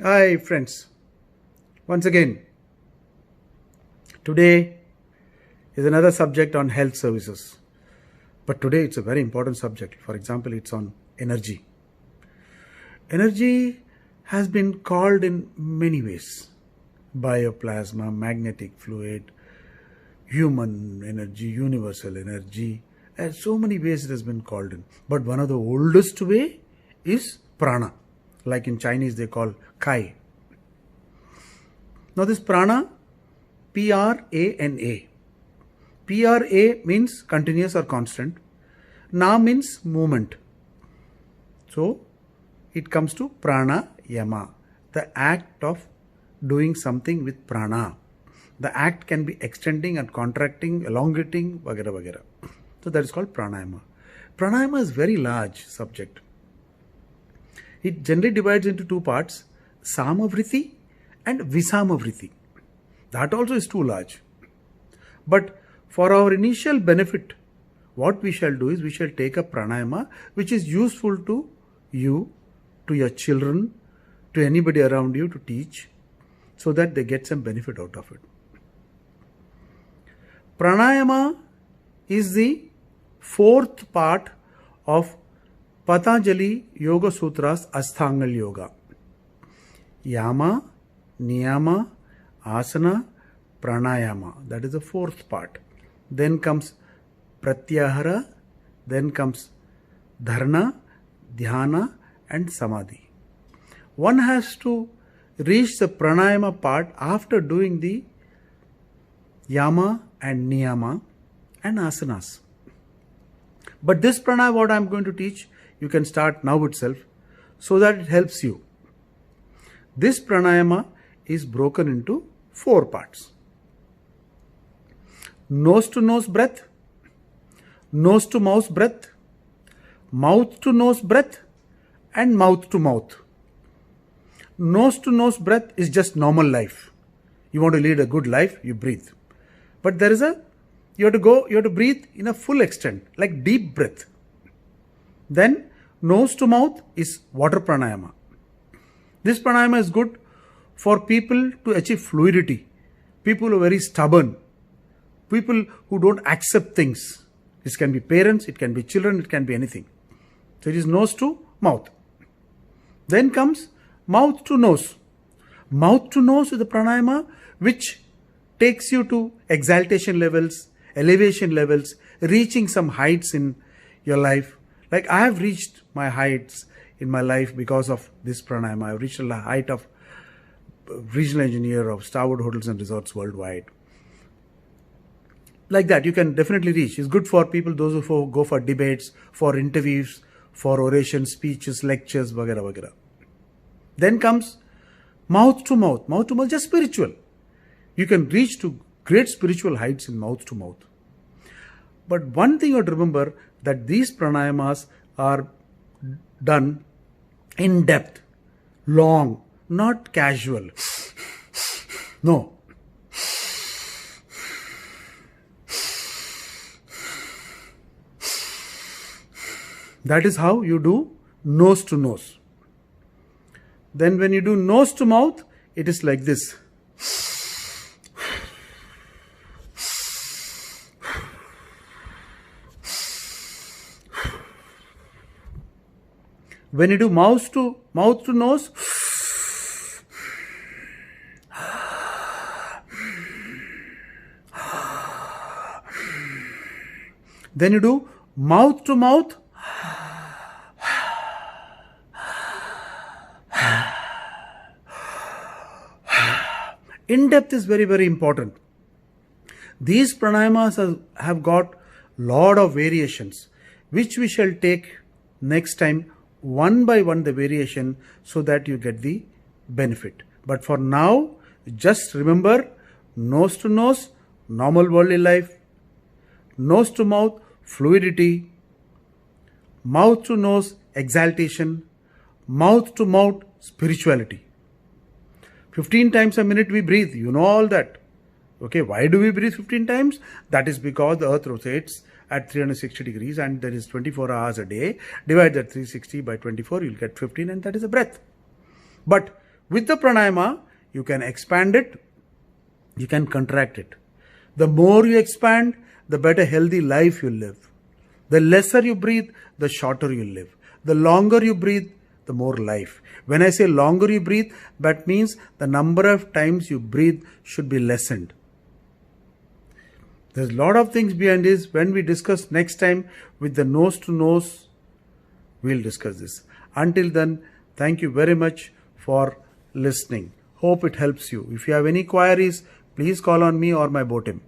Hi friends, once again, today is another subject on health services. But today it's a very important subject. For example, it's on energy. Energy has been called in many ways. Bioplasma, magnetic fluid, human energy, universal energy. And so many ways it has been called in. But one of the oldest way is prana. Like in Chinese they call kai. Now this prana, P-R-A-N-A. P-R-A means continuous or constant. Na means movement. So it comes to pranayama, the act of doing something with prana. The act can be extending and contracting, elongating, vagara vagara. So that is called pranayama. Pranayama is very large subject. It generally divides into two parts, Samavritti and Visamavritti. That also is too large. But for our initial benefit, what we shall do is we shall take a pranayama which is useful to you, to your children, to anybody around you to teach so that they get some benefit out of it. Pranayama is the fourth part of Patanjali Yoga Sutras Asthangal Yoga. Yama, Niyama, Asana, Pranayama. That is the fourth part. Then comes Pratyahara, then comes Dharana, Dhyana and Samadhi. One has to reach the Pranayama part after doing the Yama and Niyama and Asanas. But this pranayama, what I am going to teach, you can start now itself so that it helps you. This pranayama is broken into four parts. Nose to nose breath, nose to mouth breath, mouth to nose breath and mouth to mouth. Nose to nose breath is just normal life. You want to lead a good life, you breathe. But you have to breathe in a full extent, like deep breath. Then nose to mouth is water pranayama. This pranayama is good for people to achieve fluidity. People who are very stubborn. People who don't accept things. This can be parents, it can be children, it can be anything. So it is nose to mouth. Then comes mouth to nose. Mouth to nose is the pranayama which takes you to exaltation levels, elevation levels, reaching some heights in your life. Like I have reached my heights in my life because of this pranayama. I have reached the height of regional engineer of Starwood Hotels and Resorts worldwide. Like that, you can definitely reach. It's good for people, those who go for debates, for interviews, for orations, speeches, lectures, vagara vagara. Then comes mouth to mouth. Mouth to mouth, just spiritual. You can reach to great spiritual heights in mouth to mouth. But one thing you have to remember, that these pranayamas are done in depth, long, not casual. No. That is how you do nose to nose. Then when you do nose to mouth, it is like this. When you do mouth to nose, then you do mouth to mouth, in depth is very, very important. These pranayamas have got lot of variations, which we shall take next time, one by one the variation, so that you get the benefit. But for now, just remember nose to nose, normal worldly life, nose to mouth, fluidity, mouth to nose, exaltation, mouth to mouth, spirituality. 15 times a minute we breathe, you know all that. Okay, why do we breathe 15 times? That is because the earth rotates at 360 degrees and there is 24 hours a day. Divide that 360 by 24, you'll get 15 and that is a breath. But With the pranayama, you can expand it, you can contract it. The more you expand, the better healthy life you live. The lesser you breathe, the shorter you live. The longer you breathe, the more life. When I say longer you breathe, that means the number of times you breathe should be lessened. There's a lot of things behind this. When we discuss next time with the nose to nose, we'll discuss this. Until then, thank you very much for listening. Hope it helps you. If you have any queries, please call on me or my boat team.